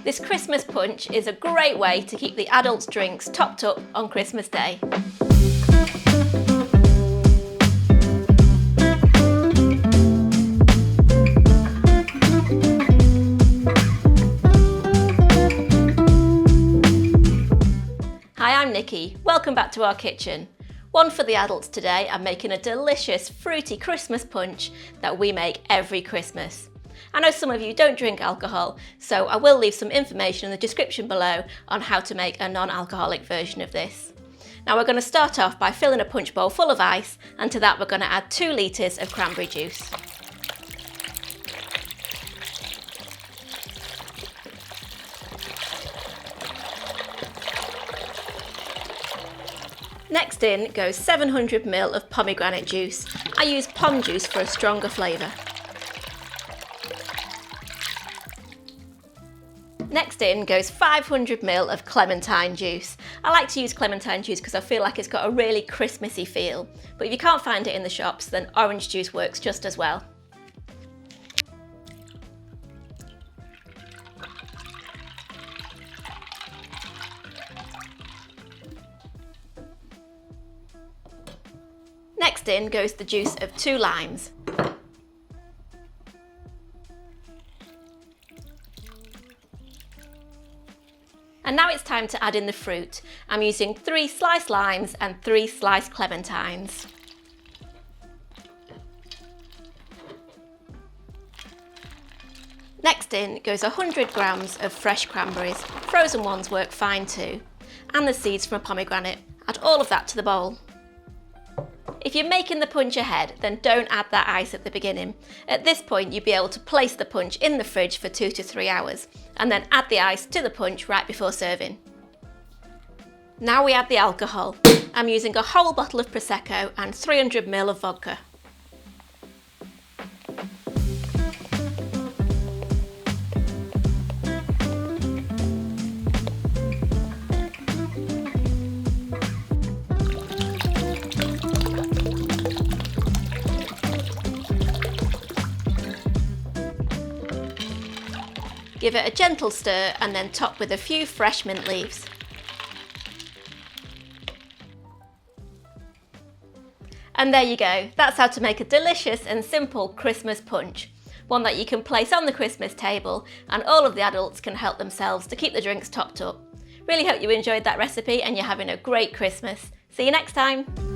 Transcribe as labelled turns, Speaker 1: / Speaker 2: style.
Speaker 1: This Christmas punch is a great way to keep the adults' drinks topped up on Christmas Day. Hi, I'm Nikki. Welcome back to our kitchen. One for the adults today. I'm making a delicious fruity Christmas punch that we make every Christmas. I know some of you don't drink alcohol, so I will leave some information in the description below on how to make a non-alcoholic version of this. Now we're going to start off by filling a punch bowl full of ice, and to that we're going to add 2 litres of cranberry juice. Next in goes 700 ml of pomegranate juice. I use pom juice for a stronger flavour. Next in goes 500 ml of clementine juice. I like to use clementine juice because I feel like it's got a really Christmassy feel, but if you can't find it in the shops, then orange juice works just as well. Next in goes the juice of 2 limes. And now it's time to add in the fruit. I'm using 3 sliced limes and 3 sliced clementines. Next in goes 100 grams of fresh cranberries. Frozen ones work fine too. And the seeds from a pomegranate. Add all of that to the bowl. If you're making the punch ahead, then don't add that ice at the beginning. At this point, you'll be able to place the punch in the fridge for 2 to 3 hours, and then add the ice to the punch right before serving. Now we add the alcohol. I'm using a whole bottle of prosecco and 300 ml of vodka. Give it a gentle stir and then top with a few fresh mint leaves. And there you go, that's how to make a delicious and simple Christmas punch. One that you can place on the Christmas table and all of the adults can help themselves to keep the drinks topped up. Really hope you enjoyed that recipe and you're having a great Christmas. See you next time.